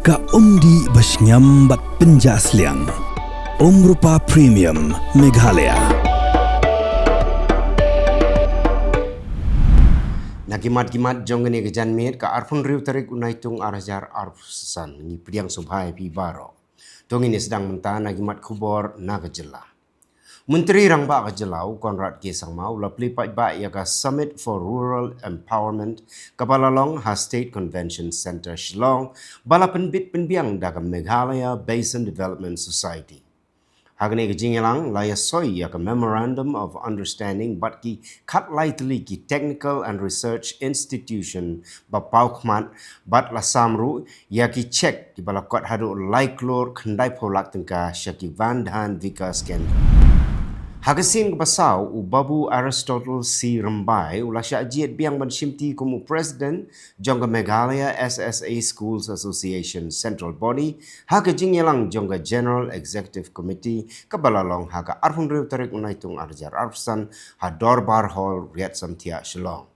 Ka umdi basnyam bat penjasliang. Rupa Premium Meghalaya. Nagimat-gimat jongene kejanmit ka arpun riu tarik Naitung arajar arpusan ni priang subhai pi baro. Tong ini sedang mentah nagimat Khubor na ke Jylla. Menteri Rangba ke Jylla Konrad K. Sangmau la pelipat ba ia ka Summit for Rural Empowerment Kepala Long ha State Convention Center Shillong bala penbit penbiang da ke Meghalaya Basin Development Society. Hagane ke Jylla laya soy ya ke Memorandum of Understanding bat ki kat lightly ki Technical and Research Institution ba paukmat bat la samru ya ki check ki bala kot hadu laiklor khandai polak tengka syaki vandhan vikas kendra. Hagasin ke pasau u babu Aristotle C. Rembai ula syajiat biang ban shimti kumu President jongga Meghalaya SSA Schools Association Central Body haga jingyelang jongga General Executive Committee kebalalong haga arhun riu tarik Naitung arjar arpsan ha Dorbar Hall Riat Samtia Shillong.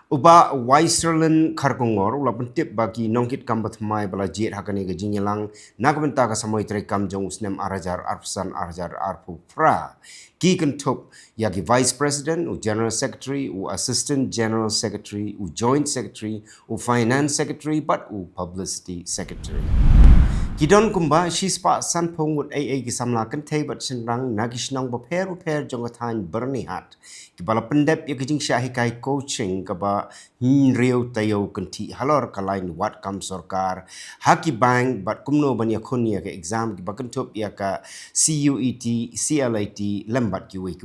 Uba Waiserland Karkongor ula pentip bagi nongkit kambat mai bala jit hakani ke jingyelang nagbenta ka samoi trekam jong usnem arajar arpsan arajar arpu pra ki kentup yagi Vice President u General Secretary u Assistant General Secretary u Joint Secretary u Finance Secretary but u Publicity Secretary. Kidon kumba shispa san pongut AA kisamla kentay bat senrang nagisnang baper jongathan bernihat kibala pendep ya kijing syahikai coaching kaba rio tayo kenti halor kalain wat kam sorkar haki bank bat kumno banya kunya ke exam kiba kentup ya ka CUET CLAT lembat kiwe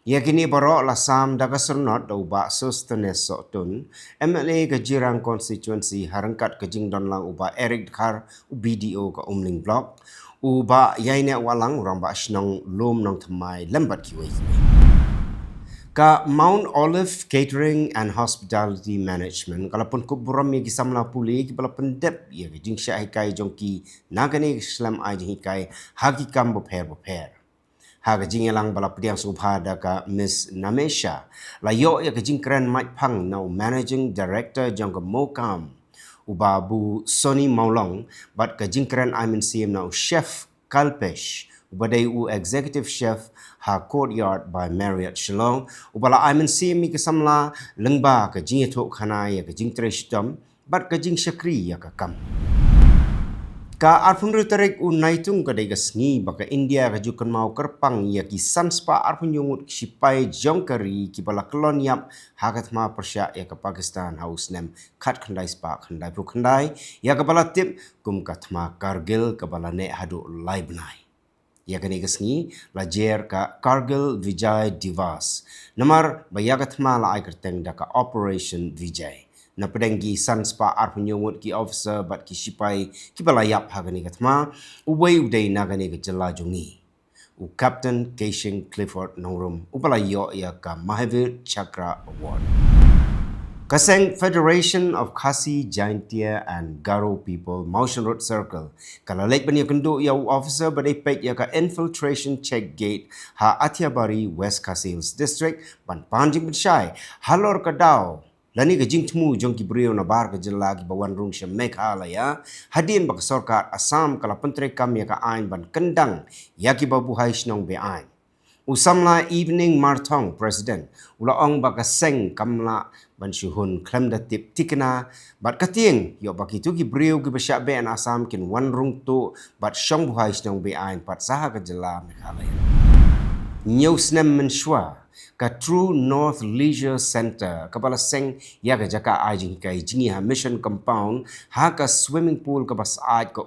ya kini barok lasam daga sernot dau ba sustanes sotun MLA ke jirang constituency harangkat ke jingdon lang uba Eric Kar BDO ke Umling Block uba yaine walang orang ba snong lom nong thamai lembat kiwe ka Mount Olive Catering and Hospitality Management kalapun kuburam ya kisamla puli kibala pendep ya ke jing syahikai jongki nagane Islam ai hikai hagikam boper Haga jingyelang bala pediang subhada ka Miss Namesha layo ya ke jingkran Mike Pang now Managing Director jangka Mokam ubabu Sony Maulong bat ke jingkran IMCM now Chef Kalpesh ubadai u Executive Chef ha Courtyard by Marriott Shillong ubala IMCM mi kesamla lengba ke jingyetok khana ya ke jingtreshtam bat ke jing syakri ya ka kam Ka arpun tarik u Naitung kadai gasngi baka India kajukan mau kerpang ya ki sanspa arpun yungut sipai jongkari ki bala kelon yap hakat ma persya ya ke Pakistan haus nem kat khandai spa khandai pu khandai ya ke bala tip kum katma Kargil ke bala ne hadu lai benai ya kani gasngi lajer ka Kargil Vijay Divas namar bayagatma la ai kerteng da ka Operation Vijay na pedenggi sanspa arpunyungut ki officer bat ki sipai ki balayap hagani katma uway uday nagani ke Jylla jungi u Captain Kylleng Clifford Nongrum upalayo ya ka Mahavir Chakra Award Kaseng Federation of Khasi Jaintia and Garo People Motion Road Circle kala lek bani kendo ya officer badai pek ya ka infiltration check gate ha Atiabari West Kasils District ban panjing bensyai halor kadau Lani ke jingtmu jong ki brio na bar ke Jylla ki bawan rung syam Meghalaya hadin bak sorkat Assam kala pentre kam ya ka ain ban kendang ya ki babu hai snong be ain. Usamla evening martong president ula ong bak seng kamla ban syuhun klem da tip tikna bat kating yo bak itu ki brio ki besyak be an Assam kin wan rung tu bat syong bu hai snong be ain pat saha ke Jylla Meghalaya. Nyau snem mensyua ka True North Leisure Center kapala seng ya ka jaka ajing kai jingi ha mission compound ha ka swimming pool ka bas aj ka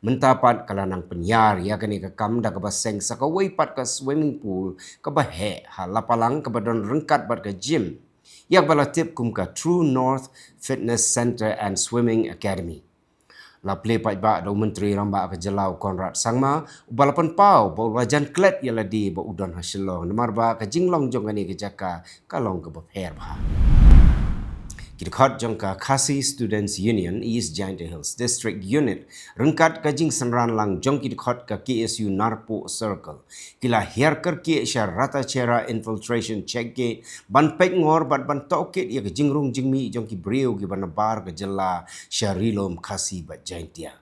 mentapat kalanang penyar ya ka ni ka kam da ka bas seng sakawai pat ka swimming pool ka bahe ha lapalang ka badon rengkat bat ka gym ya bala tip kum ka True North Fitness Center and Swimming Academy la play pat ba do menteri Rangba ke Jylla Konrad Sangma balapan pau ba wajan klet ya ladi ba udon hasilong namar ba ke jinglong jong ani ke jaka kalong ke baper ba Kidkot jongka Khasi Students Union East Giant Hills District Unit rengkat kajing senran lang jong kidkot ka KSU Narpo Circle. Kila hiarker ki syar rata cera infiltration check ke ban pek ngor ban tokit ya kajing rung jingmi jong ki brio ki ban bar ka Jylla syarilom Khasi bat Giantia.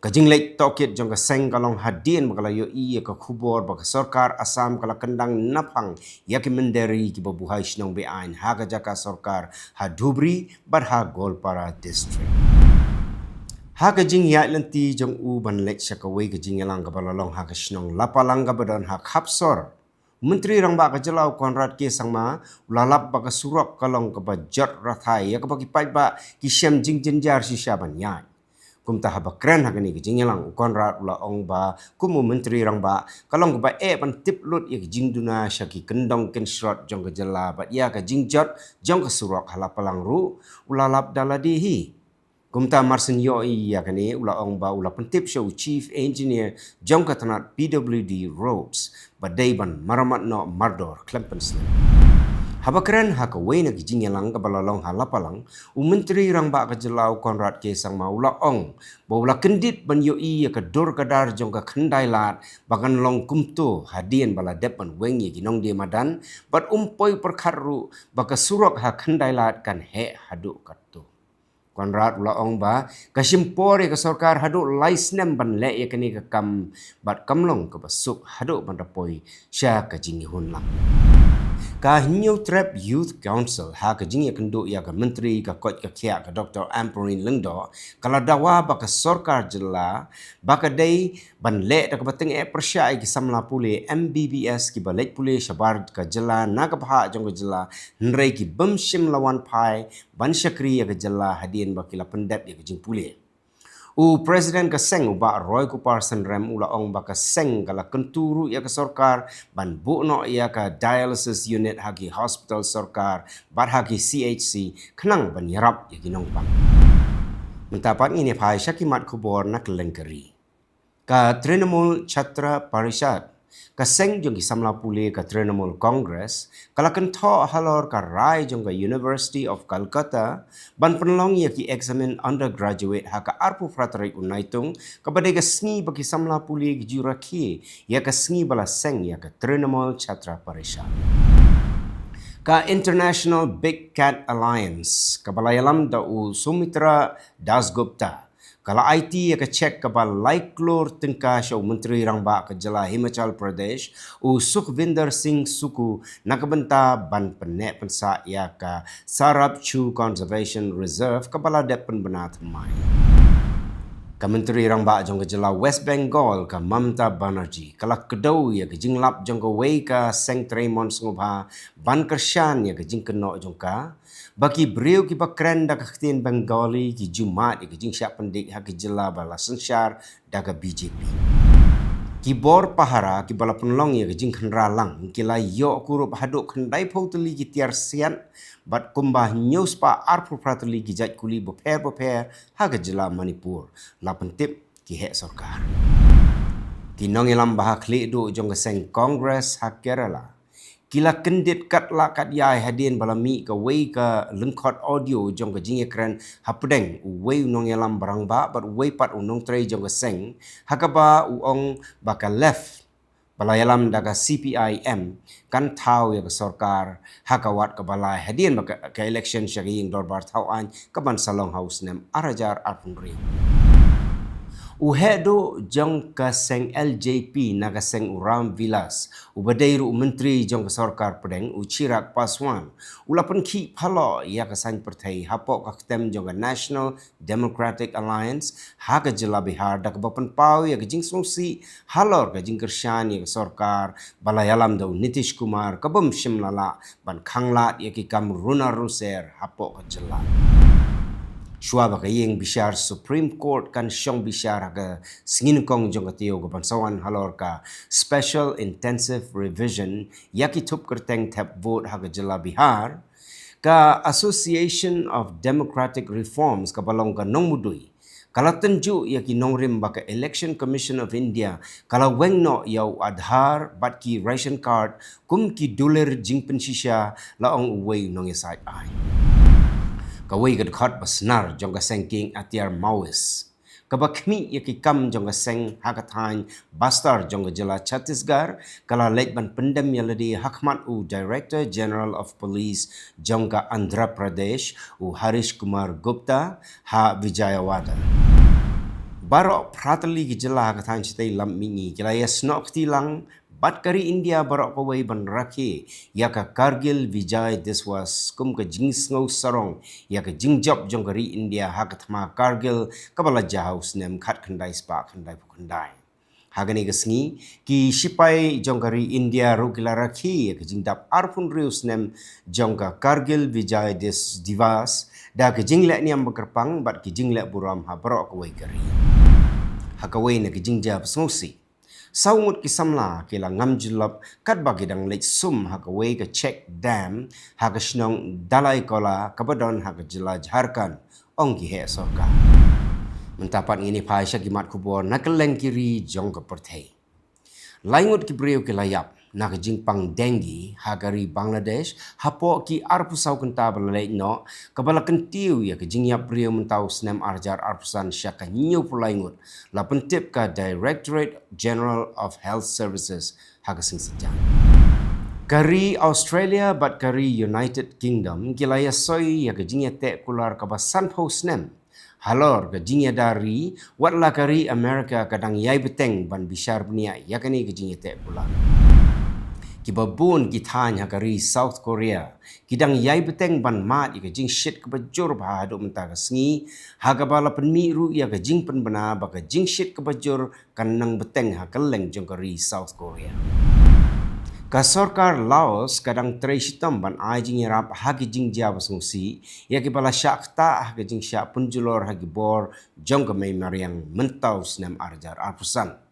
Kajing lek tokit jong ka seng kalong hadien bakala yo iya ka Khubor baka sarkar Asam kala kendang napang ya ki menderi ki babuhay sinong beain ha ka jaka sarkar ha Dhubri bat ha Golpara district. Ha kajing ya lenti jong u ban lek syakawai kajing yalang ka balalong ha ka sinong lapalang ka badan ha kapsor. Menteri rang ba ka Jylla Konrad ke sangma ulalap baka surok kalong ka bajat rathai ya ka baki pai ba ki syam jing jenjar si syaban ya. Kum tah bakren hakani ke jinglang Konrad ula ong ba kumu menteri rang ba kalong ba ban tip lut ya jing duna syaki kendong ken shrot jong ke Jylla bat ya ka jingjot jong ke surok halapalang ru ulalap daladihi kum tah marsen yo ya kani ula ong ba ula pentip show chief engineer jong ke tanat PWD roads badai ban maramat no mardor Klempensley. Habakran haka wena ki jingyalang ka balalong halapalang menteri rang ba ka Jylla Konrad ke sang maula ong baula kendit ban yo i ka dor kadar jong ka khandai lat bakan long kumto hadien bala depan wengi ki nong dia madan bat umpoi perkharu baka surok ha khandai lat kan he hadu katto. Konrad ula ong ba kasimpore ka sarkar hadu laisnem ban le ya kani ka kam bat kamlong ka basuk hadu ban rapoi sya ka jingihun lang. Ka New Trap Youth Council ha ka jing ya kendo ya ka menteri ka kot ka kia ka Dr. Amperin Lengdo kala dawa baka sarkar Jylla baka dai ban le da ka bateng persya ki samla pule MBBS ki balek pule syabar ka Jylla na ka bha jong ka Jylla nrei ki bemshim lawan pai ban syakri ya ka Jylla hadien bakila pendap ya ka jing pule. Presiden ka seng uba Roy Kuparsan rem ula ong baka seng kala kenturu ya ka sarkar ban bukno ya ka dialysis unit hagi hospital sarkar bat hagi CHC kenang ban yarap ya ginong pa. Mentapat ini pai syakimat Khubor na Kylleng keri. Ka Trinamool Chhatra Parishad ka seng jong ki samla pule ka Trinamool Congress kala kentho halor ka rai jong ka University of Calcutta ban penlong ya ki examine undergraduate ha ka arpu Tarik Naitung ka badai ka sngi bagi samla pule ki juraki ya ka sngi bala seng ya ka Trinamool Chhatra Parishad. Ka International Big Cat Alliance ka balayalam da u Sumitra Dasgupta kala IT ya ka check ka ba Laiklor tengka syaw menteri rang ba ka Jylla Himachal Pradesh Sukhvinder Singh Suku nakabenta ban penek pensa ya ka Sarab Chu Conservation Reserve ka bala dep penbenat mai. Ka menteri rang ba jong ka Jylla West Bengal ka Mamta Banerjee kala kedau ya ka jinglap jong ka wei ka Seng Tremon Sngubha ban kersyan ya ka jingkeno jong ka baki beliau ki bakren da kaktin Bengali ki Jumat ki jing syak pendik ha ki Jylla bala sensyar da ka BJP. Ki bor pahara ki bala penlong ya ki jing khenra lang ki la yo kurup haduk khendai pauteli ki tiar sian bat kumbah news pa arpu prateli ki jat kuli boper ha ki Jylla Manipur la pentip ki hek sarkar. Ki nong ilam bah klik du jong ka seng Congress ha Kerala. Kila kendit kat la kat yai hadien balami ka wei ka lengkot audio jong ka jing ekran hapdeng wei unong yalam barang ba but wei pat unong trei jong ka seng hakaba uong baka left balayalam daga CPIM kan tau ya ka sarkar hakawat ka balai hadien baka ka election syaging dorbar tau an ka ban salong house nem arajar arpunri. Uhedo jong ka seng LJP na ka seng Uram Vilas ubadairu menteri jong ka sarkar pedeng Chirag Paswan ulapan ki phalo ya ka sang Pyrthei hapok ka ketem jong ka National Democratic Alliance ha ka Jylla Bihar dak bapan pau ya ka jing songsi halor ka jing kersyan ya ka sarkar balayalam dau Nitish Kumar ka bom shimlala ban khanglat ya ki kam Runa Ruser hapok ka Jylla. Shua baka yeng bishar Supreme Court kan syong bishar ka singin kong jong katiyo ka pansawan halor ka Special Intensive Revision yaki tup kerteng tap vote ha ka Jylla Bihar ka Association of Democratic Reforms ka balong ka nong mudui kala tenju yaki nongrim baka Election Commission of India kala wengno yaw adhar bat ki ration card kum ki duler jing pensisya laong uway nong yasay ay. Kawai ka dekat basnar jong ka sengking atiar Maois. Kabakmi yakikam jong ka seng hakathan bastar jong ka Jylla Chhattisgarh kala lekban pendem yaladi Hakmat u Director General of Police jong ka Andhra Pradesh u Harish Kumar Gupta ha Vijayawada. Barok pratali ki Jylla hakathan chitai lam mingi kila yasnok tilang bat kari India barok pawai ban rakhi ya ka Kargil Vijay Diswas kum ka jings ngau sarong ya ka jingjop jong kari India hakathma Kargil kabala jahaus nem khat khandai spa khandai pukhandai hagani gasngi ki sipai jong kari India rukila rakhi ya ka jingdap arpun rius nem jong ka Kargil Vijay Divas da ka jinglek niam bakerpang bat ki jinglek buram ha barok kawai kari hakawai na ki jingjap smosi Saungut kisamla kila ngam julap kat bagi dang lek sum hakawai ka check dam haka snong dalai kola kabadon haka Jylla Jharkhand ong ki he sorka. Mentapat ngini pai syakimat Khubor na Kylleng kiri jong ka Pyrthei. Laingut ki beriu ki layap na ka jingpang dengi hagari Bangladesh hapo ki arpusau kenta balalek no kabala kentiu ya ka jingyap beriu mentau senem arjar arpusan syaka nyu pulaingut la pentip ka Directorate General of Health Services haga sing sejang. Kari Australia bat kari United Kingdom kilaya soi ya ka jingya tek kular ka basan pau senem halor ke jingya dari watla kari Amerika kadang yai beteng ban bishar bnia yakani ke jingya tek pula kibabun kitanya kari South Korea kidang yai beteng ban mat ke jing shit ke bajur ba hadu menta ke sengi haga bala penmiru ya ke jing pen bena ba ke jing shit ke bajur kanang beteng ha Kylleng jong kari South Korea ka sarkar Laos kadang tray sitam ban ai jing rap hagi jing ja basungsi ya ke bala syak ta hagi jing syak punjulor hagi bor jong ke mai mariang mentau senam arjar arpusan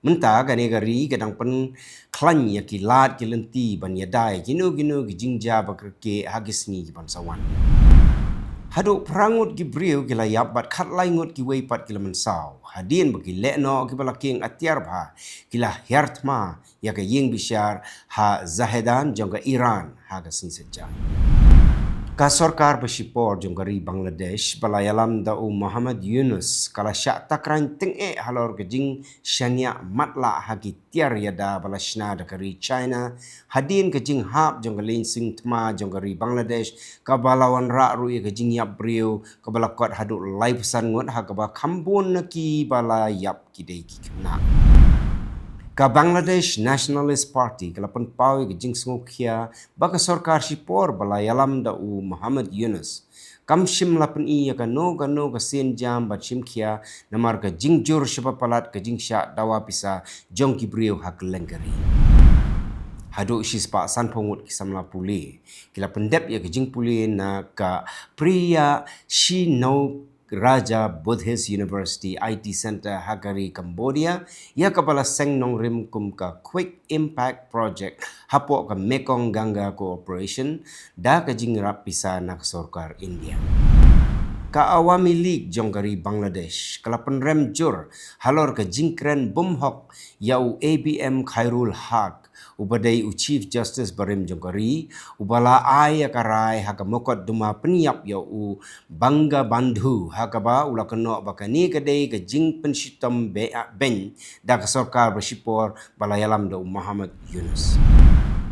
Menta gani gari kadang pen klan ya ki lat ki lenti ban yadai ginu ki jingja bakerke hagis ni ki bansawan. Hadu perangut ki briu ki layap bat khat laingut ki weipat ki lemensau. Hadin bagi lekno ki balaking atiar bha ki lah yartma ya ka ying bishar ha Zahedan jong ka Iran hagas ni sejak. Ka sarkar bersipor jong kari Bangladesh balayalam dau Muhammad Yunus kala syak takran teng halor kejing syania matla hagi tiar yada balashna da kari China hadin kejing hap jong kalin sing tma jong kari Bangladesh ka balawan ra ru kejing yap briu ka balakot hadu lai pesan ngot ha ka ba kambun ki bala yap kidei ki kena Ka Bangladesh Nationalist Party kalapan pau ke jing smokia baka sarkar sipor balayalam da u Muhammad Yunus kam shim lapan I ka no ka sen jam ba chimkia namar ka jing jur shaba palat ka jing sya dawa pisa jong ki briu hak lengkari hadu shispa san pongut kisamla puli kila pendep ya ke jing puli na ka priya shi no Raja Buddhist University IT Center Hagari Cambodia ia kepala seng nong rim kum ka Quick Impact Project hapo ka Mekong Ganga Cooperation da ka jingrap pisa nak sarkar India ka Awami League jong kari Bangladesh kala penrem jur halor ka jingkren bumhok yau ABM Khairul Haq ubadai u Chief Justice Barim Jongkari ubala ai akarai haka mokot duma peniap ya u Bangga Bandhu haka ba ula keno bakani kadai ke jing pensitam ben da ka sarkar bersipor balayalam da Muhammad Yunus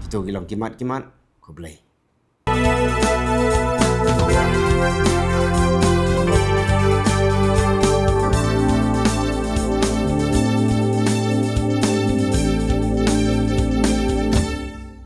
kita gilang kimat kublai